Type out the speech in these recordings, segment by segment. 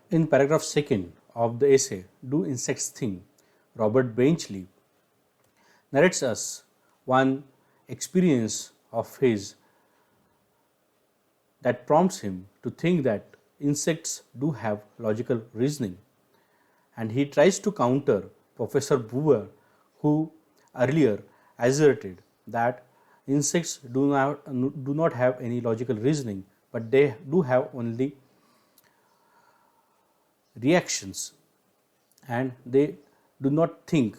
In paragraph 2nd of the essay, Do Insects Think?, Robert Benchley narrates us one experience of his that prompts him to think that insects do have logical reasoning. And he tries to counter Professor Brewer, who earlier asserted that insects do not have any logical reasoning, but they do have only reactions and they do not think.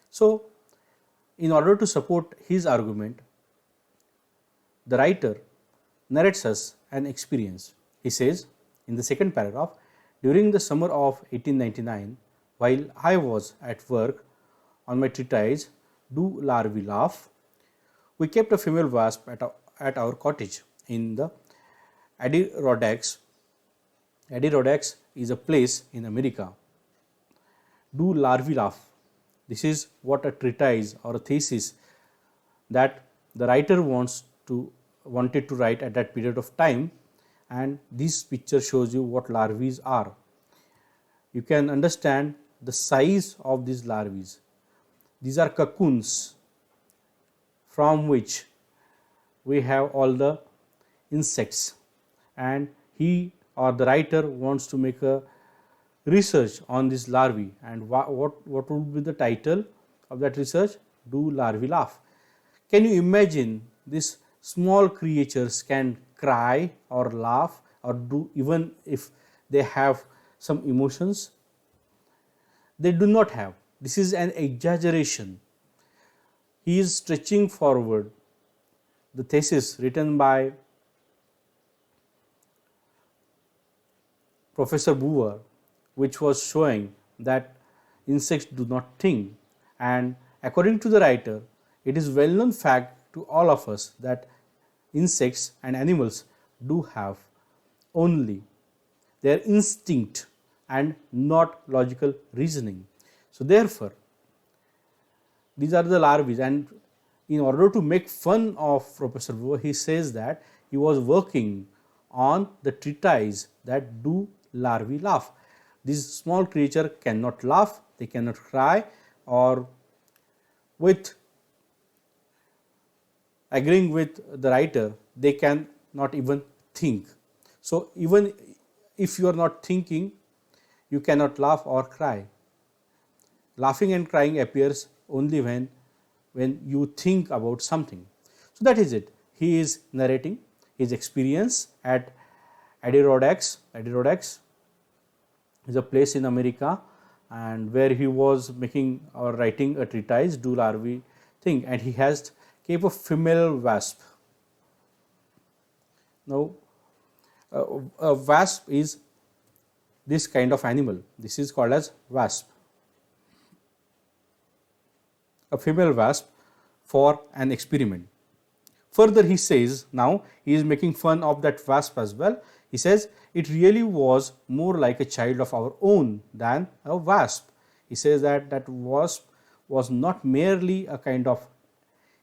So, in order to support his argument, the writer narrates us an experience. He says in the second paragraph, during the summer of 1899, while I was at work on my treatise Do Larvae Laugh, we kept a female wasp at our cottage in the Adirondacks. Adirondacks is a place in America. Do larvae laugh? This is what a treatise or a thesis that the writer wanted to write at that period of time, and this picture shows you what larvae are. You can understand the size of these larvae. These are cocoons from which we have all the insects, and he or the writer wants to make a research on this larvae, and what would be the title of that research? Do larvae laugh? Can you imagine these small creatures can cry or laugh or do, even if they have some emotions? They do not have. This is an exaggeration. He is stretching forward the thesis written by Professor Brewer, which was showing that insects do not think, and according to the writer, it is well known fact to all of us that insects and animals do have only their instinct and not logical reasoning. So therefore, these are the larvae, and in order to make fun of Professor Brewer, he says that he was working on the treatise that Do Larvae Laugh. These small creature cannot laugh, they cannot cry, or with agreeing with the writer, they can not even think. So even if you are not thinking, you cannot laugh or cry. Laughing and crying appears only when you think about something. So that is it. He is narrating his experience at Adirondacks. Adirondacks is a place in America, and where he was making or writing a treatise, Do Larvae Think, and he has kept a female wasp. Now, a wasp is this kind of animal. This is called as wasp, a female wasp, for an experiment. Further, he says, now he is making fun of that wasp as well. He says it really was more like a child of our own than a wasp. He says that that wasp was not merely a kind of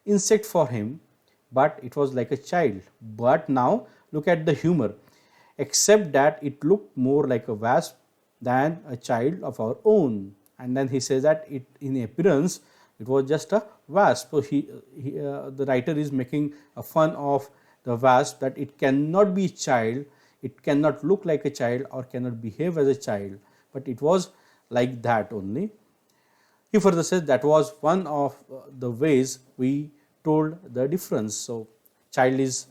insect for him, but it was like a child. But now look at the humor, except that it looked more like a wasp than a child of our own. And then he says that it, in appearance, it was just a wasp. So the writer is making a fun of the wasp, that it cannot be a child, it cannot look like a child or cannot behave as a child, but it was like that only. He further says that was one of the ways we told the difference. So child is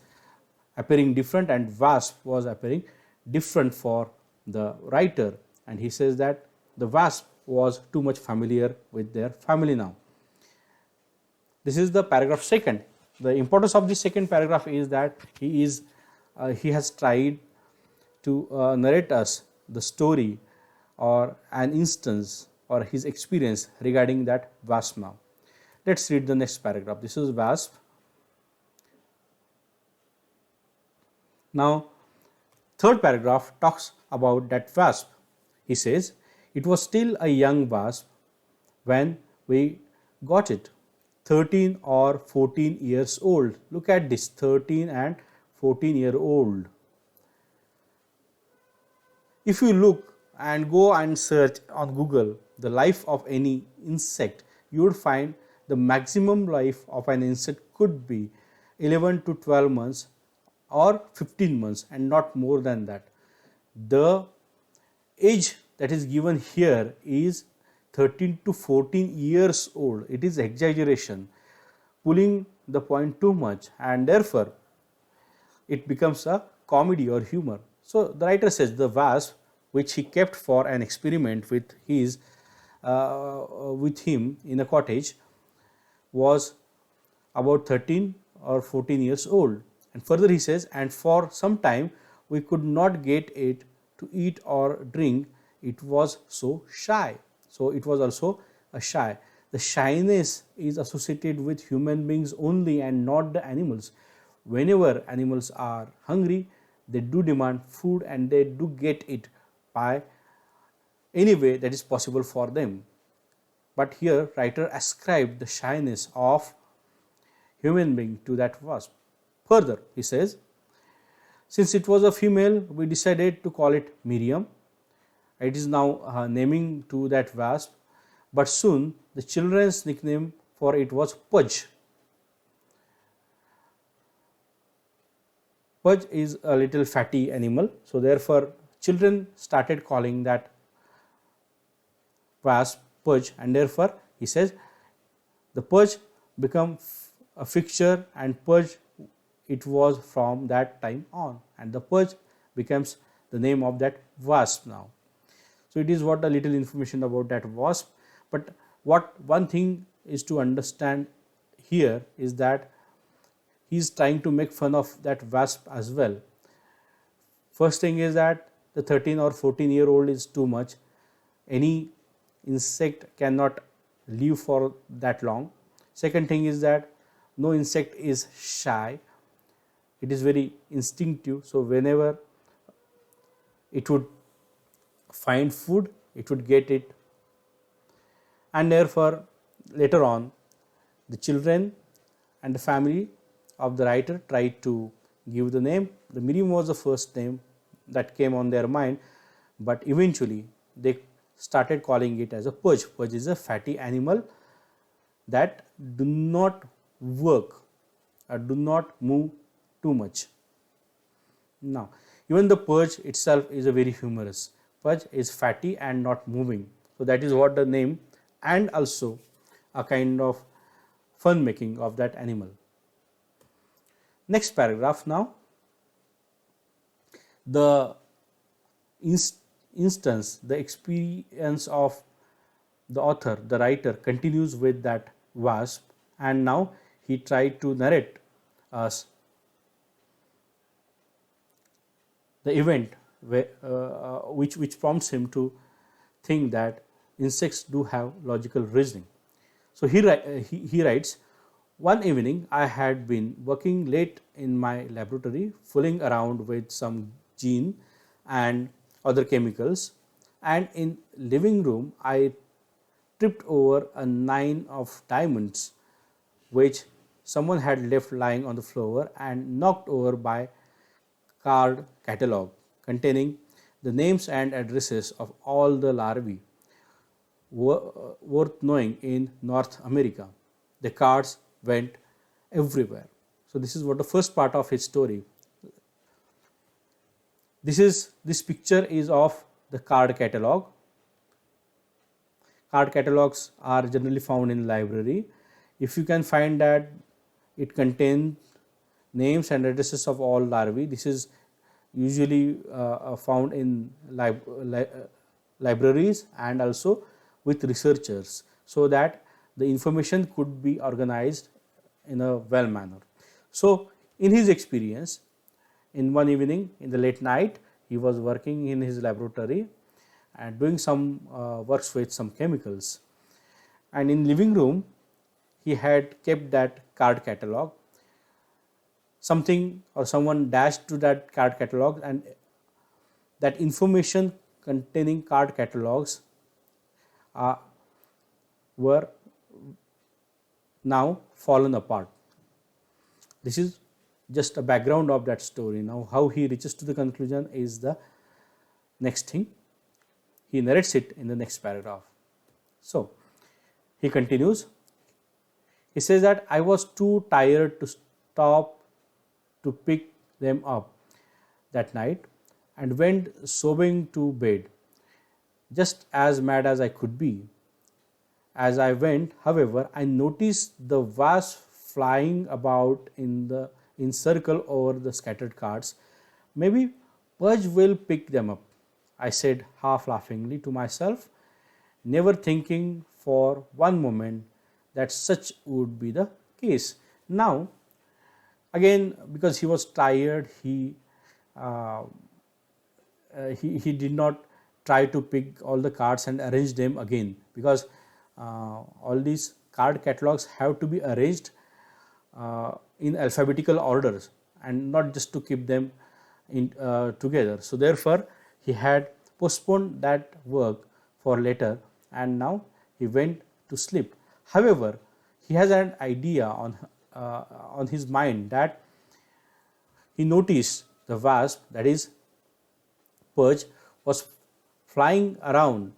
appearing different and wasp was appearing different for the writer, and he says that the wasp was too much familiar with their family now. This is the paragraph second. The importance of this second paragraph is that he has tried to narrate us the story or an instance or his experience regarding that wasp now. Let's read the next paragraph. This is wasp. Now, third paragraph talks about that wasp. He says, it was still a young wasp when we got it, 13 or 14 years old. Look at this, 13 and 14-year-old. If you look and go and search on Google the life of any insect, you would find the maximum life of an insect could be 11 to 12 months or 15 months and not more than that. The age that is given here is 13 to 14 years old. It is exaggeration, pulling the point too much, and therefore it becomes a comedy or humor. So the writer says the wasp, which he kept for an experiment with him in a cottage, was about 13 or 14 years old. And further he says, and for some time we could not get it to eat or drink. It was so shy. So it was also a shy. The shyness is associated with human beings only and not the animals. Whenever animals are hungry, they do demand food and they do get it by any way that is possible for them. But here writer ascribed the shyness of human being to that wasp. Further, he says, since it was a female, we decided to call it Miriam. It is now naming to that wasp, but soon the children's nickname for it was Pudge. Pudge is a little fatty animal, so therefore children started calling that wasp Pudge, and therefore he says the Pudge become a fixture, and Pudge it was from that time on, and the Pudge becomes the name of that wasp now. So it is what a little information about that wasp. But what one thing is to understand here is that he is trying to make fun of that wasp as well. First thing is that the 13 or 14-year-old is too much. Any insect cannot live for that long. Second thing is that no insect is shy. It is very instinctive. So whenever it would find food, it would get it, and therefore later on the children and the family of the writer tried to give the name. The Miriam was the first name that came on their mind, but eventually they started calling it as a Pudge. Pudge is a fatty animal that do not work or do not move too much. Now even the Pudge itself is a very humorous. Pudge is fatty and not moving. So that is what the name, and also a kind of fun making of that animal. Next paragraph now. The instance, the experience of the author, the writer continues with that wasp, and now he tried to narrate us the event which prompts him to think that insects do have logical reasoning. So he writes, one evening I had been working late in my laboratory, fooling around with some gene and other chemicals, and in living room I tripped over a 9 of diamonds which someone had left lying on the floor and knocked over by card catalog containing the names and addresses of all the larvae worth knowing in North America. The cards went everywhere. So this is what the first part of his story. This picture is of the card catalog. Card catalogs are generally found in library. If you can find that it contains names and addresses of all larvae, this is usually found in libraries and also with researchers, so that the information could be organized in a well manner. So in his experience, in one evening in the late night, he was working in his laboratory and doing some works with some chemicals, and in living room he had kept that card catalog. Something or someone dashed to that card catalog, and that information containing card catalogs were now fallen apart. This is just a background of that story. Now how he reaches to the conclusion is the next thing, he narrates it in the next paragraph. So, he continues, he says that I was too tired to stop to pick them up that night and went sobbing to bed, just as mad as I could be. As I went, however, I noticed the wasps flying about in circle over the scattered cards. Maybe Pudge will pick them up, I said half laughingly to myself, never thinking for one moment that such would be the case. Now, again, because he was tired, uh, he did not try to pick all the cards and arrange them again, because all these card catalogs have to be arranged in alphabetical orders and not just to keep them in together. So therefore, he had postponed that work for later, and now he went to sleep. However, he has an idea on his mind that he noticed the wasp, that is Pudge, was flying around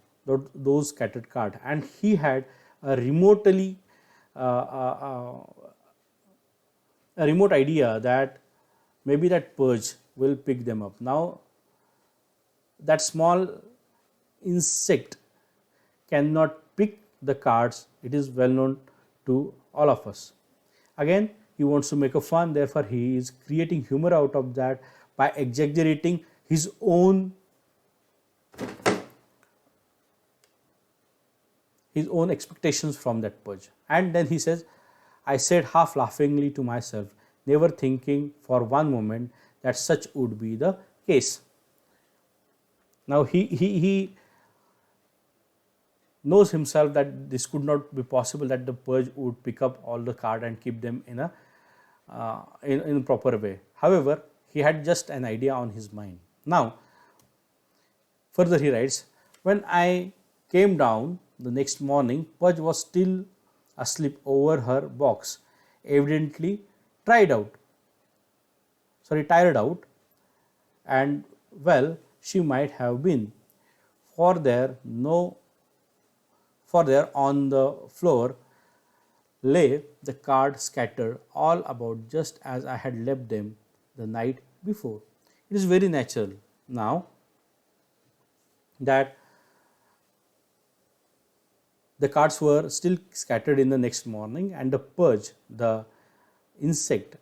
those scattered cards, and he had a remotely a remote idea that maybe that Pudge will pick them up. Now, that small insect cannot pick the cards, it is well known to all of us. Again, he wants to make a fun, therefore he is creating humor out of that by exaggerating his own expectations from that Pudge. And then he says, I said half laughingly to myself, never thinking for one moment that such would be the case. Now he knows himself that this could not be possible, that the Pudge would pick up all the card and keep them in a proper way. However, he had just an idea on his mind. Now, further he writes, when I came down the next morning, Pudge was still asleep over her box, evidently tired out, and well, she might have been, for there on the floor lay the cards scattered all about just as I had left them the night before. It is very natural now that the cards were still scattered in the next morning, and the Pudge, the insect,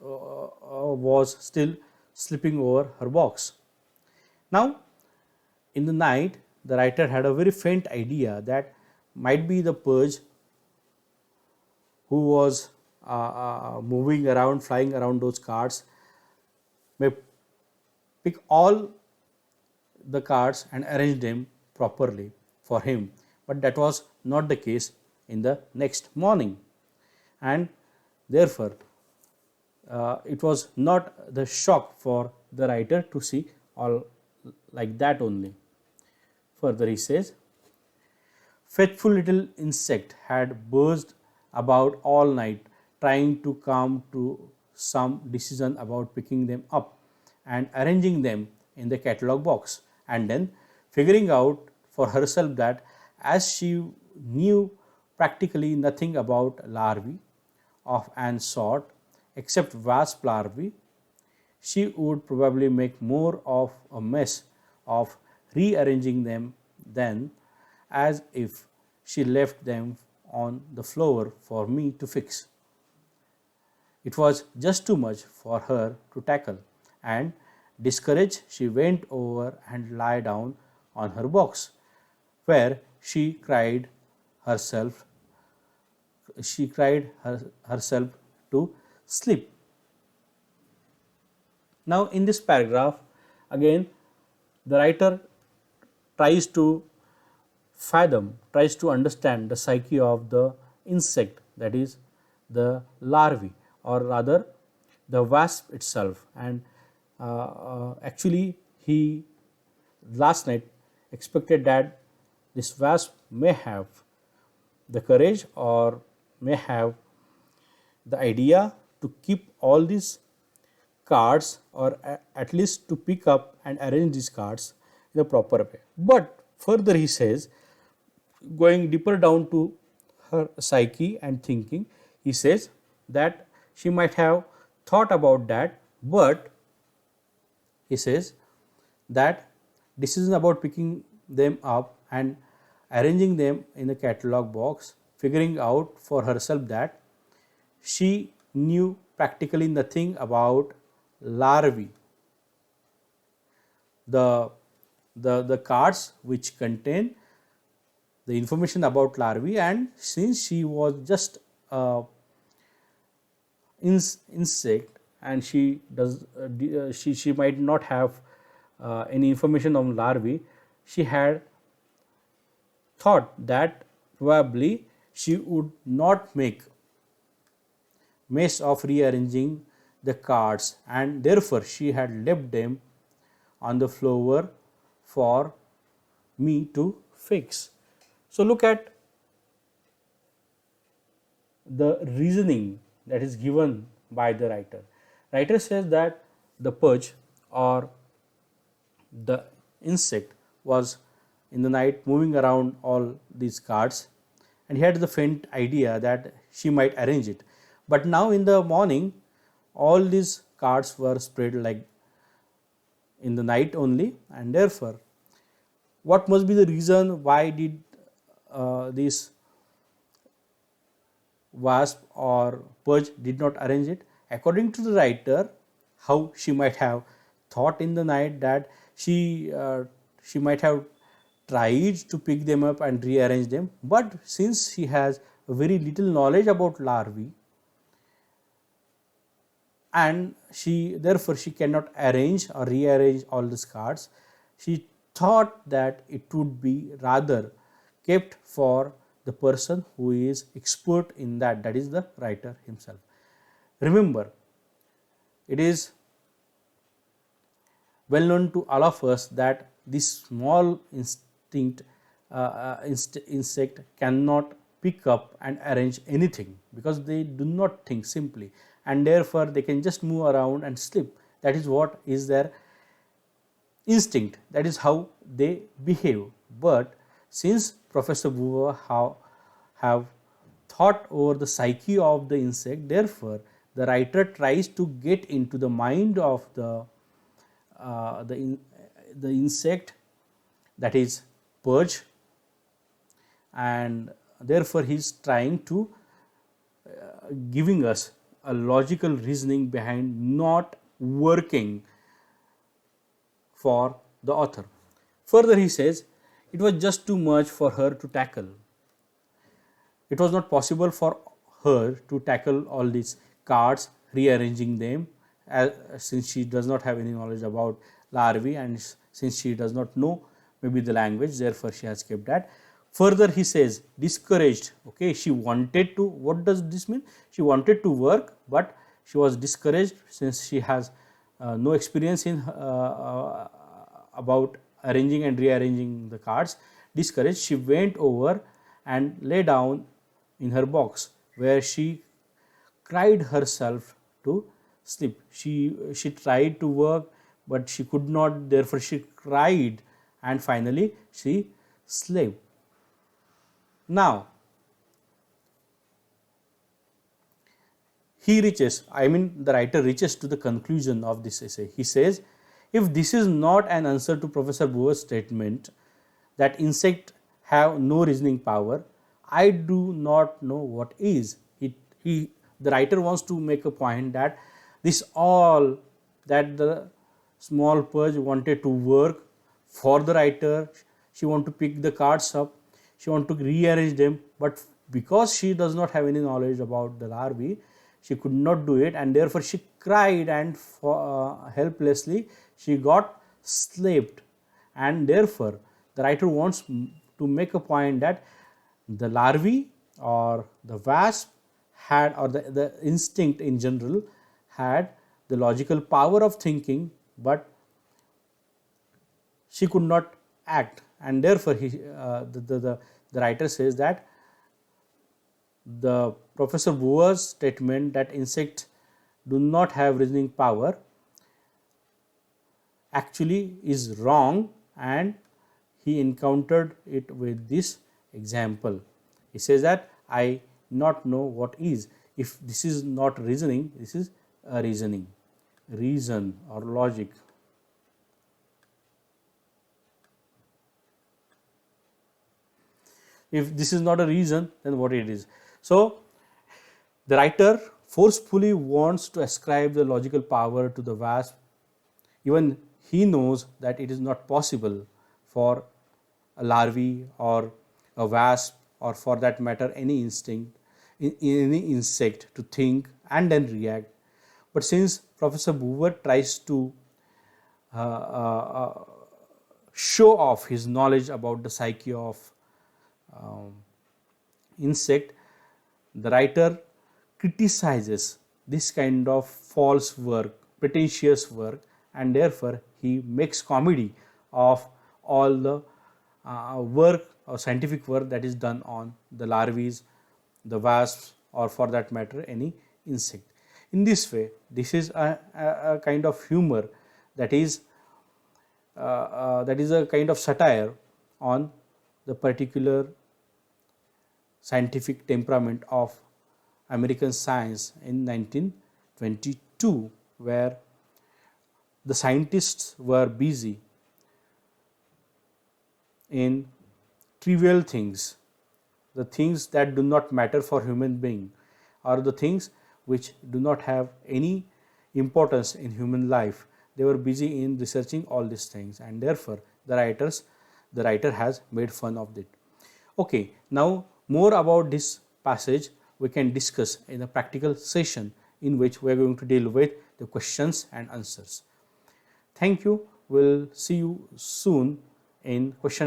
was still sleeping over her box. Now, in the night, the writer had a very faint idea that might be the Pudge who was moving around, flying around those cards, may pick all the cards and arrange them properly for him. But that was not the case in the next morning, and therefore it was not the shock for the writer to see all like that only. Further he says, faithful little insect had buzzed about all night trying to come to some decision about picking them up and arranging them in the catalog box, and then figuring out for herself that as she knew practically nothing about larvae of an sort except wasp larvae, she would probably make more of a mess of rearranging them than as if she left them on the floor for me to fix. It was just too much for her to tackle, and discouraged, she went over and lay down on her box, where she cried herself to sleep. Now, in this paragraph, again, the writer tries to understand the psyche of the insect, that is the larvae, or rather the wasp itself. And actually, he last night expected that this wasp may have the courage or may have the idea to keep all these cards, or at least to pick up and arrange these cards in a proper way. But further he says, going deeper down to her psyche and thinking, he says that she might have thought about that, but he says that decision about picking them up and arranging them in a catalog box, figuring out for herself that she knew practically nothing about larvae. The cards which contain the information about larvae, and since she was just a insect and she might not have any information on larvae, she had thought that probably she would not make mess of rearranging the cards, and therefore she had left them on the floor for me to fix. So look at the reasoning that is given by the writer. Writer says that the purge or the insect was in the night moving around all these cards, and he had the faint idea that she might arrange it. But now in the morning, all these cards were spread like in the night only, and therefore what must be the reason why did this wasp or purge did not arrange it? According to the writer, how she might have thought in the night that she might have tried to pick them up and rearrange them, but since she has very little knowledge about larvae, and therefore she cannot arrange or rearrange all these cards, she thought that it would be rather kept for the person who is expert in that, that is the writer himself. Remember, it is well known to all of us that this small insect cannot pick up and arrange anything, because they do not think simply, and therefore they can just move around and slip. That is what is their instinct, that is how they behave. But since Professor Buber have thought over the psyche of the insect, therefore the writer tries to get into the mind of the insect, that is purge, and therefore he is trying to giving us a logical reasoning behind not working for the author. Further he says it was just too much for her to tackle. It was not possible for her to tackle all these cards, rearranging them, since she does not have any knowledge about larvae, and since she does not know maybe the language, therefore she has kept that. Further he says discouraged. Okay, she wanted to, what does this mean? She wanted to work, but she was discouraged since she has no experience in about arranging and rearranging the cards. Discouraged, she went over and lay down in her box, where she cried herself to sleep. She tried to work, but she could not, therefore she cried, and finally she slept. Now the writer reaches to the conclusion of this essay. He says, if this is not an answer to Professor Buber's statement that insects have no reasoning power, I do not know what is. The writer wants to make a point that this all that the small purge wanted to work for the writer, she want to pick the cards up, she want to rearrange them, but because she does not have any knowledge about the larvae, she could not do it, and therefore she cried, and helplessly she got slapped. And therefore the writer wants to make a point that the larvae or the wasp had, or the instinct in general had the logical power of thinking, but she could not act, and therefore the writer says that the Professor Buber's statement that insects do not have reasoning power actually is wrong, and he encountered it with this example. He says that I not know what is. If this is not reasoning, this is a reasoning, reason or logic. If this is not a reason, then what it is? So the writer forcefully wants to ascribe the logical power to the wasp. Even he knows that it is not possible for a larvae or a wasp, or for that matter any any insect, to think and then react. But since Professor Boover tries to uh, uh, uh, show off his knowledge about the psyche of um, insect, the writer criticizes this kind of false work, pretentious work, and therefore he makes comedy of all the work or scientific work that is done on the larvae, the wasps, or for that matter any insect. In this way, this is a kind of humor that is a kind of satire on the particular scientific temperament of American science in 1922, where the scientists were busy in trivial things, the things that do not matter for human being, or the things which do not have any importance in human life. They were busy in researching all these things, and therefore the writer has made fun of it. Okay, now more about this passage we can discuss in a practical session in which we are going to deal with the questions and answers. Thank you. We'll see you soon in question